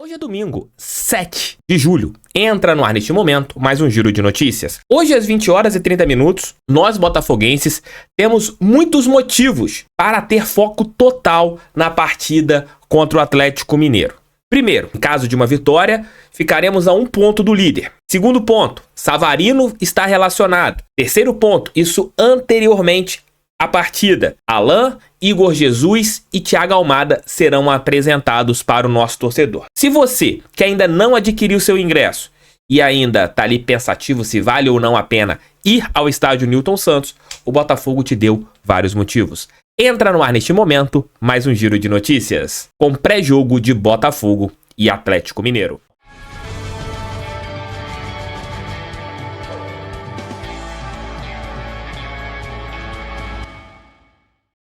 Hoje é domingo, 7 de julho. Entra no ar neste momento mais um giro de notícias. Hoje às 20 horas e 30 minutos, nós botafoguenses temos muitos motivos para ter foco total na partida contra o Atlético Mineiro. Primeiro, em caso de uma vitória, ficaremos a 1 ponto do líder. Segundo ponto, Savarino está relacionado. Terceiro ponto, isso anteriormente à partida. Alain, Igor Jesus e Thiago Almada serão apresentados para o nosso torcedor. Se você, que ainda não adquiriu seu ingresso e ainda está ali pensativo se vale ou não a pena ir ao estádio Newton Santos, o Botafogo te deu vários motivos. Entra no ar neste momento mais um giro de notícias, com pré-jogo de Botafogo e Atlético Mineiro.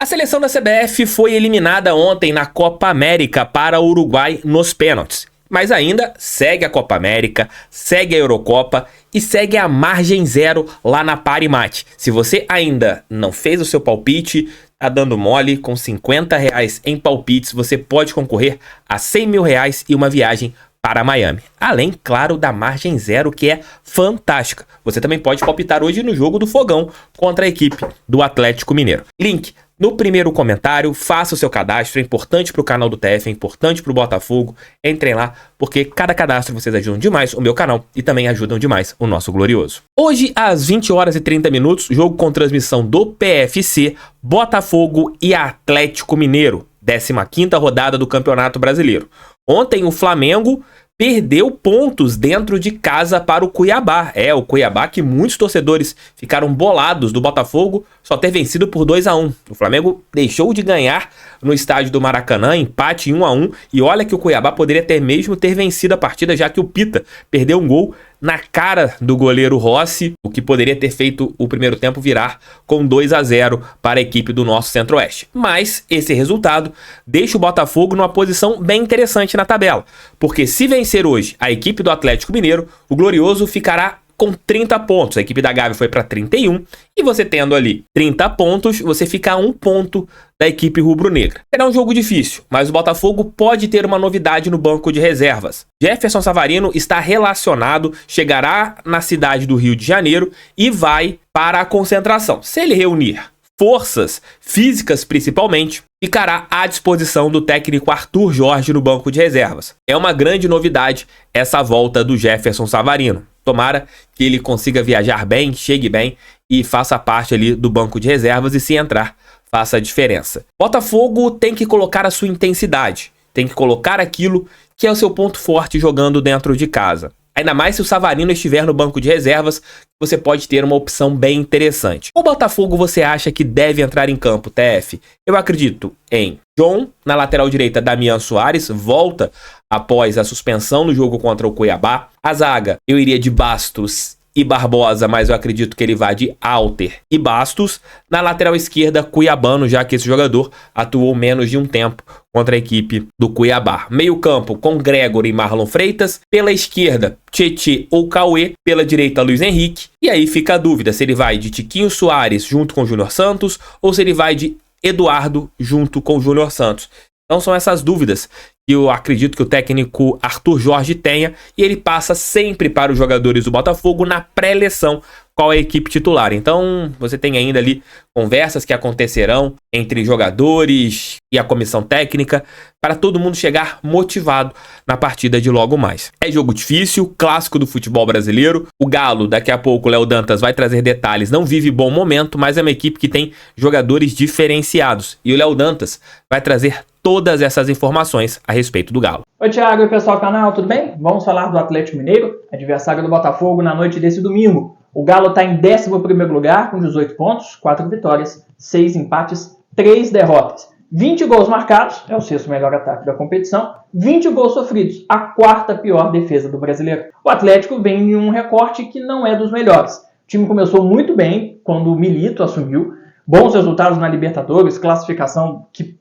A seleção da CBF foi eliminada ontem na Copa América para o Uruguai nos pênaltis. Mas ainda segue a Copa América, segue a Eurocopa e segue a margem zero lá na Parimat. Se você ainda não fez o seu palpite, tá dando mole, com R$50 em palpites, você pode concorrer a R$100 mil e uma viagem para Miami. Além, claro, da margem zero, que é fantástica. Você também pode palpitar hoje no jogo do Fogão contra a equipe do Atlético Mineiro. Link no primeiro comentário, faça o seu cadastro, é importante para o canal do TF, é importante para o Botafogo, entrem lá, porque cada cadastro vocês ajudam demais o meu canal e também ajudam demais o nosso glorioso. Hoje, às 20 horas e 30 minutos, jogo com transmissão do PFC, Botafogo e Atlético Mineiro, 15ª rodada do Campeonato Brasileiro. Ontem o Flamengo perdeu pontos dentro de casa para o Cuiabá. O Cuiabá que muitos torcedores ficaram bolados do Botafogo só ter vencido por 2-1. O Flamengo deixou de ganhar no estádio do Maracanã, empate em 1-1. E olha que o Cuiabá poderia mesmo ter vencido a partida, já que o Pita perdeu um gol na cara do goleiro Rossi, o que poderia ter feito o primeiro tempo virar com 2-0 para a equipe do nosso Centro-Oeste. Mas esse resultado deixa o Botafogo numa posição bem interessante na tabela, porque se vencer hoje a equipe do Atlético Mineiro, o Glorioso ficará com 30 pontos. A equipe da Gávea foi para 31 e você tendo ali 30 pontos, você fica a 1 ponto da equipe rubro-negra. Será um jogo difícil, mas o Botafogo pode ter uma novidade no banco de reservas. Jefferson Savarino está relacionado, chegará na cidade do Rio de Janeiro e vai para a concentração. Se ele reunir forças físicas principalmente, ficará à disposição do técnico Arthur Jorge no banco de reservas. É uma grande novidade essa volta do Jefferson Savarino. Tomara que ele consiga viajar bem, chegue bem e faça parte ali do banco de reservas e, se entrar, faça a diferença. Botafogo tem que colocar a sua intensidade, tem que colocar aquilo que é o seu ponto forte jogando dentro de casa. Ainda mais se o Savarino estiver no banco de reservas, você pode ter uma opção bem interessante. O Botafogo você acha que deve entrar em campo, TF? Eu acredito em John, na lateral direita, Damian Soares, volta após a suspensão no jogo contra o Cuiabá. A zaga, eu iria de Bastos e Barbosa, mas eu acredito que ele vá de Alter e Bastos. Na lateral esquerda, Cuiabano, já que esse jogador atuou menos de um tempo contra a equipe do Cuiabá. Meio campo com Gregory e Marlon Freitas. Pela esquerda, Tietê ou Cauê. Pela direita, Luiz Henrique. E aí fica a dúvida se ele vai de Tiquinho Soares junto com Júnior Santos ou se ele vai de Eduardo junto com Júnior Santos. Então são essas dúvidas que eu acredito que o técnico Arthur Jorge tenha, e ele passa sempre para os jogadores do Botafogo na pré-eleição qual é a equipe titular. Então você tem ainda ali conversas que acontecerão entre jogadores e a comissão técnica para todo mundo chegar motivado na partida de logo mais. É jogo difícil, clássico do futebol brasileiro. O Galo, daqui a pouco o Léo Dantas vai trazer detalhes, não vive bom momento, mas é uma equipe que tem jogadores diferenciados. E o Léo Dantas vai trazer todas essas informações a respeito do Galo. Oi, Thiago e pessoal do canal, tudo bem? Vamos falar do Atlético Mineiro, adversário do Botafogo na noite desse domingo. O Galo está em 11º lugar com 18 pontos, 4 vitórias, 6 empates, 3 derrotas. 20 gols marcados, é o 6º melhor ataque da competição, 20 gols sofridos, a 4ª pior defesa do brasileiro. O Atlético vem em um recorte que não é dos melhores. O time começou muito bem quando o Milito assumiu, bons resultados na Libertadores, classificação que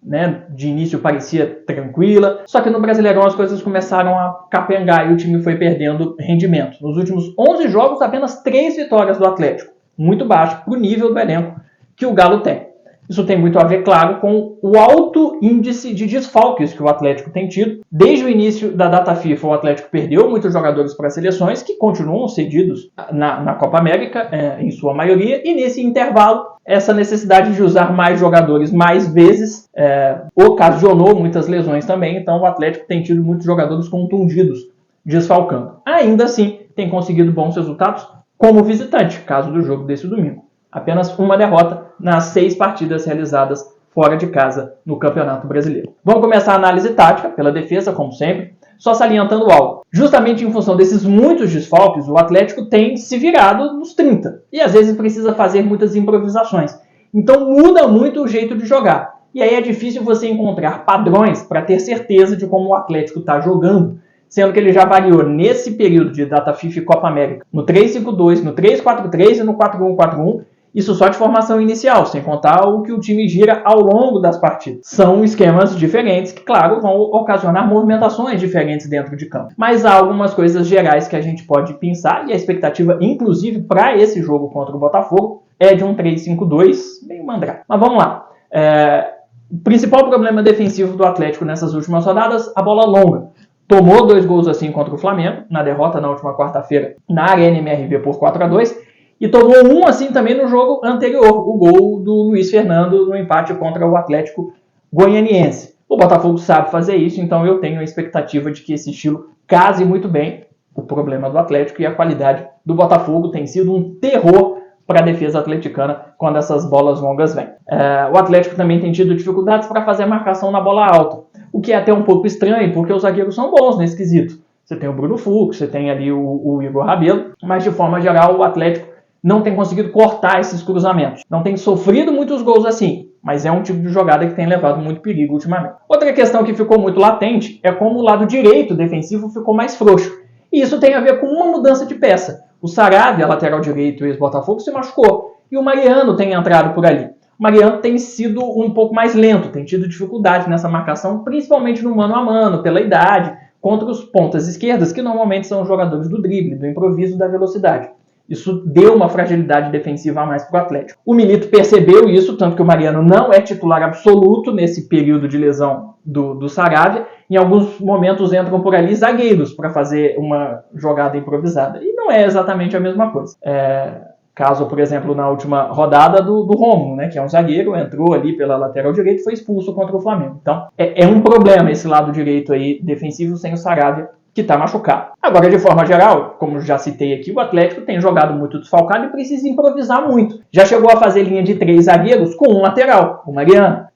de início parecia tranquila, só que no Brasileirão as coisas começaram a capengar e o time foi perdendo rendimento. Nos últimos 11 jogos, apenas 3 vitórias do Atlético, muito baixo para o nível do elenco que o Galo tem. Isso tem muito a ver, claro, com o alto índice de desfalques que o Atlético tem tido. Desde o início da data FIFA, o Atlético perdeu muitos jogadores para seleções que continuam cedidos na Copa América, em sua maioria, e nesse intervalo, essa necessidade de usar mais jogadores mais vezes ocasionou muitas lesões também, então o Atlético tem tido muitos jogadores contundidos, desfalcando. Ainda assim, tem conseguido bons resultados como visitante, caso do jogo desse domingo. Apenas uma derrota nas 6 partidas realizadas fora de casa no Campeonato Brasileiro. Vamos começar a análise tática pela defesa, como sempre, só salientando algo. Justamente em função desses muitos desfalques, o Atlético tem se virado nos 30 e às vezes precisa fazer muitas improvisações. Então muda muito o jeito de jogar. E aí é difícil você encontrar padrões para ter certeza de como o Atlético está jogando, sendo que ele já variou nesse período de data FIFA e Copa América no 3-5-2, no 3-4-3 e no 4-1-4-1, isso só de formação inicial, sem contar o que o time gira ao longo das partidas. São esquemas diferentes que, claro, vão ocasionar movimentações diferentes dentro de campo. Mas há algumas coisas gerais que a gente pode pensar, e a expectativa, inclusive, para esse jogo contra o Botafogo, é de um 3-5-2, bem mandrake. Mas vamos lá. O principal problema defensivo do Atlético nessas últimas rodadas, a bola longa. Tomou 2 gols assim contra o Flamengo, na derrota na última quarta-feira na Arena MRV por 4-2, e tomou um assim também no jogo anterior, o gol do Luiz Fernando no empate contra o Atlético Goianiense. O Botafogo sabe fazer isso, então eu tenho a expectativa de que esse estilo case muito bem. O problema do Atlético e a qualidade do Botafogo tem sido um terror para a defesa atleticana quando essas bolas longas vêm. O Atlético também tem tido dificuldades para fazer a marcação na bola alta, o que é até um pouco estranho, porque os zagueiros são bons nesse quesito. Você tem o Bruno Fux, você tem ali o Igor Rabelo, mas de forma geral o Atlético não tem conseguido cortar esses cruzamentos. Não tem sofrido muitos gols assim, mas é um tipo de jogada que tem levado muito perigo ultimamente. Outra questão que ficou muito latente é como o lado direito defensivo ficou mais frouxo. E isso tem a ver com uma mudança de peça. O Saravia, lateral direito e ex-Botafogo, se machucou. E o Mariano tem entrado por ali. O Mariano tem sido um pouco mais lento, tem tido dificuldade nessa marcação, principalmente no mano a mano, pela idade, contra os pontas esquerdas, que normalmente são os jogadores do drible, do improviso, da velocidade. Isso deu uma fragilidade defensiva a mais para o Atlético. O Milito percebeu isso, tanto que o Mariano não é titular absoluto nesse período de lesão do Saravia. Em alguns momentos entram por ali zagueiros para fazer uma jogada improvisada. E não é exatamente a mesma coisa. Caso, por exemplo, na última rodada do Rômulo, né, que é um zagueiro, entrou ali pela lateral direita e foi expulso contra o Flamengo. Então, é um problema esse lado direito aí defensivo sem o Saravia, que está machucado. Agora, de forma geral, como já citei aqui, o Atlético tem jogado muito desfalcado e precisa improvisar muito. Já chegou a fazer linha de 3 zagueiros com um lateral, o Mariano.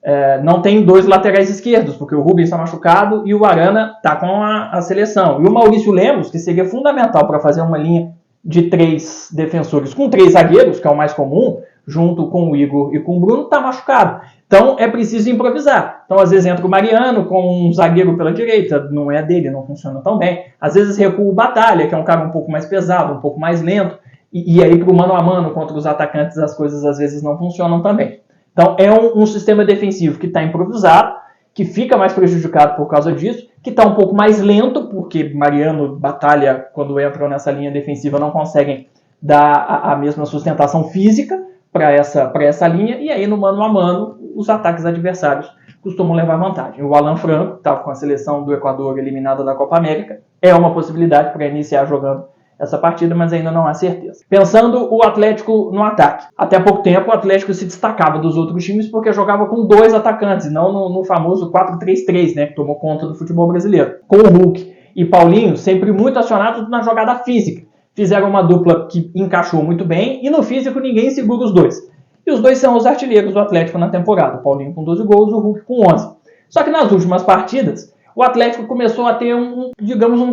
Não tem 2 laterais esquerdos, porque o Rubens está machucado e o Arana está com a seleção. E o Maurício Lemos, que seria fundamental para fazer uma linha de 3 defensores com 3 zagueiros, que é o mais comum, junto com o Igor e com o Bruno, está machucado. Então é preciso improvisar. Então às vezes entra o Mariano com um zagueiro pela direita, não é dele, não funciona tão bem. Às vezes recua o Batalha, que é um cara um pouco mais pesado, um pouco mais lento, e aí para o mano a mano contra os atacantes as coisas às vezes não funcionam também. Então é um sistema defensivo que está improvisado, que fica mais prejudicado por causa disso, que está um pouco mais lento, porque Mariano, Batalha, quando entram nessa linha defensiva, não conseguem dar a mesma sustentação física para essa linha, e aí no mano a mano os ataques adversários costumam levar vantagem. O Alan Franco, que estava com a seleção do Equador eliminada da Copa América, é uma possibilidade para iniciar jogando essa partida, mas ainda não há certeza. Pensando o Atlético no ataque. Até há pouco tempo o Atlético se destacava dos outros times porque jogava com 2 atacantes, e não no famoso 4-3-3, né, que tomou conta do futebol brasileiro. Com o Hulk e Paulinho sempre muito acionados na jogada física. Fizeram uma dupla que encaixou muito bem, e no físico ninguém segura os dois. E os dois são os artilheiros do Atlético na temporada. O Paulinho com 12 gols, o Hulk com 11. Só que nas últimas partidas, o Atlético começou a ter um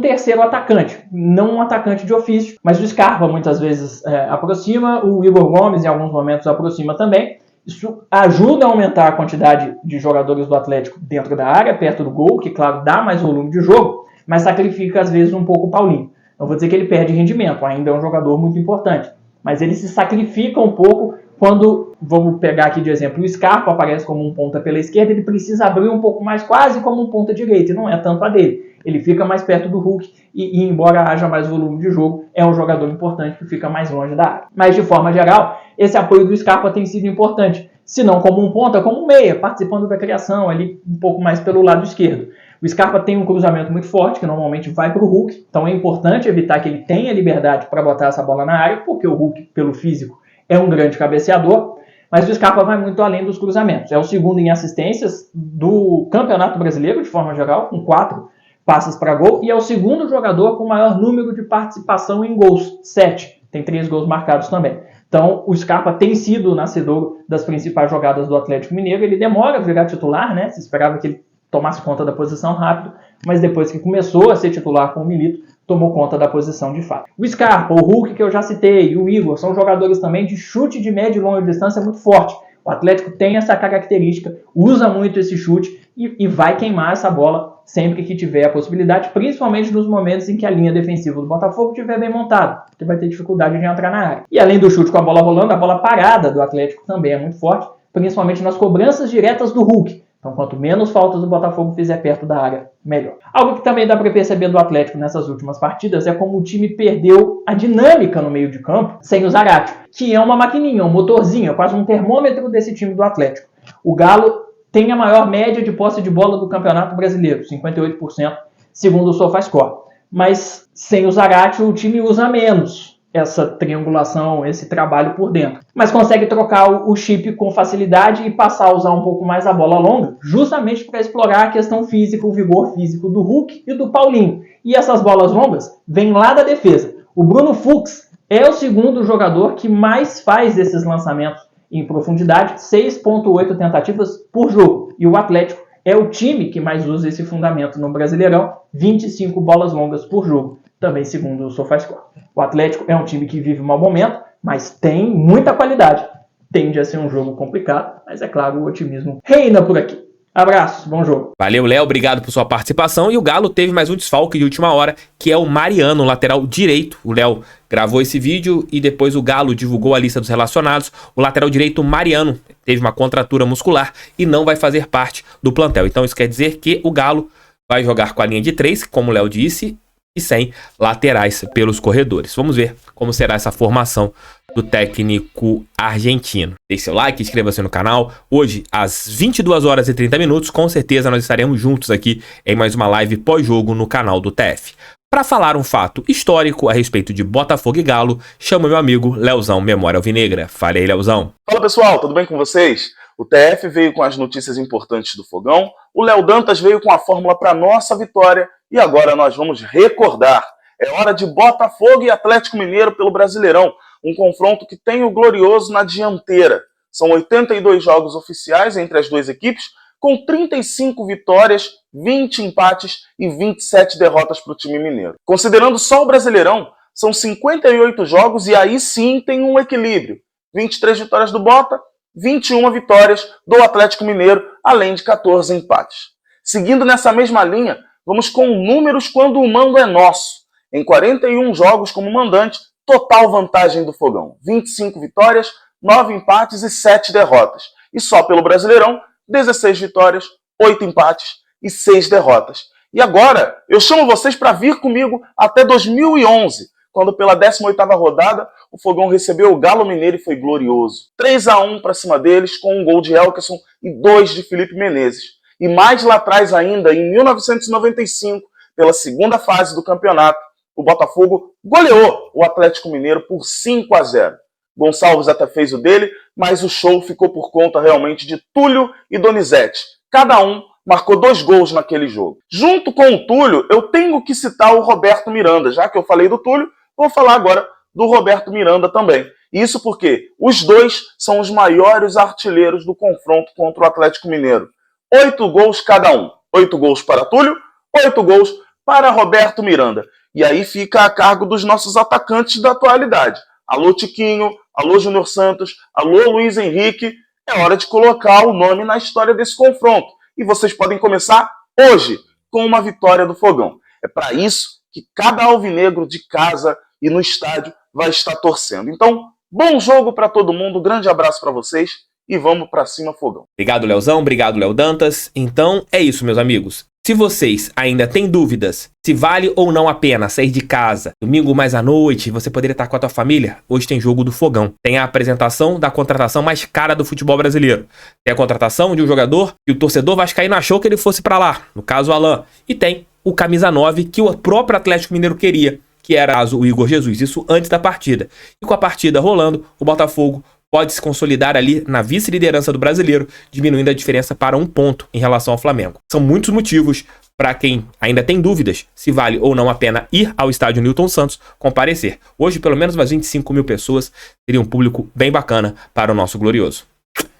terceiro atacante. Não um atacante de ofício, mas o Scarpa muitas vezes aproxima, o Igor Gomes em alguns momentos aproxima também. Isso ajuda a aumentar a quantidade de jogadores do Atlético dentro da área, perto do gol, que claro dá mais volume de jogo, mas sacrifica às vezes um pouco o Paulinho. Não vou dizer que ele perde rendimento, ainda é um jogador muito importante, mas ele se sacrifica um pouco quando, vamos pegar aqui de exemplo, o Scarpa aparece como um ponta pela esquerda, ele precisa abrir um pouco mais, quase como um ponta direita, e não é tanto a dele. Ele fica mais perto do Hulk e embora haja mais volume de jogo, é um jogador importante que fica mais longe da área. Mas de forma geral, esse apoio do Scarpa tem sido importante. se não como um ponta, como um meia, participando da criação ali um pouco mais pelo lado esquerdo. O Scarpa tem um cruzamento muito forte, que normalmente vai para o Hulk, então é importante evitar que ele tenha liberdade para botar essa bola na área, porque o Hulk, pelo físico, é um grande cabeceador, mas o Scarpa vai muito além dos cruzamentos. É o segundo em assistências do Campeonato Brasileiro, de forma geral, com 4 passes para gol, e é o segundo jogador com maior número de participação em gols, 7. Tem 3 gols marcados também. Então, o Scarpa tem sido o nascedor das principais jogadas do Atlético Mineiro. Ele demora a virar titular, né? Se esperava que ele tomasse conta da posição rápido, mas depois que começou a ser titular com o Milito, tomou conta da posição de fato. O Scarpa, o Hulk que eu já citei, e o Igor são jogadores também de chute de média e longa distância muito forte. O Atlético tem essa característica, usa muito esse chute e vai queimar essa bola sempre que tiver a possibilidade, principalmente nos momentos em que a linha defensiva do Botafogo estiver bem montada, porque vai ter dificuldade de entrar na área. E além do chute com a bola rolando, a bola parada do Atlético também é muito forte, principalmente nas cobranças diretas do Hulk. Então, quanto menos faltas o Botafogo fizer perto da área, melhor. Algo que também dá para perceber do Atlético nessas últimas partidas é como o time perdeu a dinâmica no meio de campo sem o Zaratio, que é uma maquininha, um motorzinho, quase um termômetro desse time do Atlético. O Galo tem a maior média de posse de bola do Campeonato Brasileiro, 58%, segundo o SofaScore. Mas sem o Zaratio, o time usa menos essa triangulação, esse trabalho por dentro. Mas consegue trocar o chip com facilidade e passar a usar um pouco mais a bola longa, justamente para explorar a questão física, o vigor físico do Hulk e do Paulinho. E essas bolas longas vêm lá da defesa. O Bruno Fux é o segundo jogador que mais faz esses lançamentos em profundidade, 6,8 tentativas por jogo. E o Atlético é o time que mais usa esse fundamento no Brasileirão, 25 bolas longas por jogo, também segundo o SofaScore. O Atlético é um time que vive um mau momento, mas tem muita qualidade. Tende a ser um jogo complicado, mas é claro, o otimismo reina por aqui. Abraços, bom jogo. Valeu, Léo, obrigado por sua participação. E o Galo teve mais um desfalque de última hora, que é o Mariano, lateral direito. O Léo gravou esse vídeo e depois o Galo divulgou a lista dos relacionados. O lateral direito, Mariano, teve uma contratura muscular e não vai fazer parte do plantel. Então isso quer dizer que o Galo vai jogar com a linha de 3, como o Léo disse, e sem laterais pelos corredores. Vamos ver como será essa formação do técnico argentino. Deixe seu like, inscreva-se no canal. Hoje, às 22 horas e 30 minutos, com certeza nós estaremos juntos aqui em mais uma live pós-jogo no canal do TF. Para falar um fato histórico a respeito de Botafogo e Galo, chamo meu amigo Leozão Memória Alvinegra. Fale aí, Leozão. Fala pessoal, tudo bem com vocês? O TF veio com as notícias importantes do Fogão, o Léo Dantas veio com a fórmula para nossa vitória e agora nós vamos recordar. É hora de Botafogo e Atlético Mineiro pelo Brasileirão, um confronto que tem o glorioso na dianteira. São 82 jogos oficiais entre as duas equipes, com 35 vitórias, 20 empates e 27 derrotas para o time mineiro. Considerando só o Brasileirão, são 58 jogos e aí sim tem um equilíbrio. 23 vitórias do Bota, 21 vitórias do Atlético Mineiro, além de 14 empates. Seguindo nessa mesma linha, vamos com números quando o mando é nosso. Em 41 jogos como mandante, total vantagem do Fogão. 25 vitórias, 9 empates e 7 derrotas. E só pelo Brasileirão, 16 vitórias, 8 empates e 6 derrotas. E agora, eu chamo vocês para vir comigo até 2011, quando pela 18ª rodada, o Fogão recebeu o Galo Mineiro e foi glorioso. 3-1 para cima deles, com um gol de Elkerson e 2 de Felipe Menezes. E mais lá atrás ainda, em 1995, pela segunda fase do campeonato, o Botafogo goleou o Atlético Mineiro por 5-0. Gonçalves até fez o dele, mas o show ficou por conta realmente de Túlio e Donizete. Cada um marcou 2 gols naquele jogo. Junto com o Túlio, eu tenho que citar o Roberto Miranda. Já que eu falei do Túlio, vou falar agora do Roberto Miranda também. Isso porque os dois são os maiores artilheiros do confronto contra o Atlético Mineiro. 8 gols cada um. 8 gols para Túlio, 8 gols para Roberto Miranda. E aí fica a cargo dos nossos atacantes da atualidade. Alô Tiquinho, alô Júnior Santos, alô Luiz Henrique. É hora de colocar o nome na história desse confronto. E vocês podem começar hoje com uma vitória do Fogão. É para isso que cada alvinegro de casa e no estádio vai estar torcendo. Então, bom jogo para todo mundo, grande abraço para vocês e vamos para cima, Fogão. Obrigado, Leozão, obrigado, Léo Dantas. Então, é isso, meus amigos. Se vocês ainda têm dúvidas se vale ou não a pena sair de casa domingo mais à noite, você poderia estar com a tua família, hoje tem jogo do Fogão. Tem a apresentação da contratação mais cara do futebol brasileiro. Tem a contratação de um jogador que o torcedor vascaíno achou que ele fosse para lá, no caso o Alan. E tem o camisa 9 que o próprio Atlético Mineiro queria, que era o Igor Jesus, isso antes da partida. E com a partida rolando, o Botafogo pode se consolidar ali na vice-liderança do Brasileiro, diminuindo a diferença para 1 ponto em relação ao Flamengo. São muitos motivos para quem ainda tem dúvidas se vale ou não a pena ir ao estádio Newton Santos comparecer. Hoje, pelo menos umas 25 mil pessoas, seria um público bem bacana para o nosso glorioso.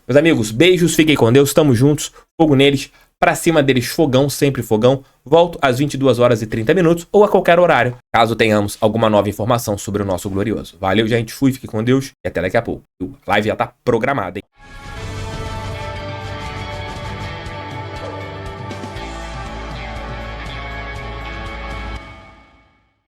Meus amigos, beijos, fiquem com Deus, estamos juntos, fogo neles, pra cima deles, fogão, sempre fogão. Volto às 22 horas e 30 minutos ou a qualquer horário, caso tenhamos alguma nova informação sobre o nosso glorioso. Valeu, gente, fui, fique com Deus e até daqui a pouco. A live já tá programada, hein?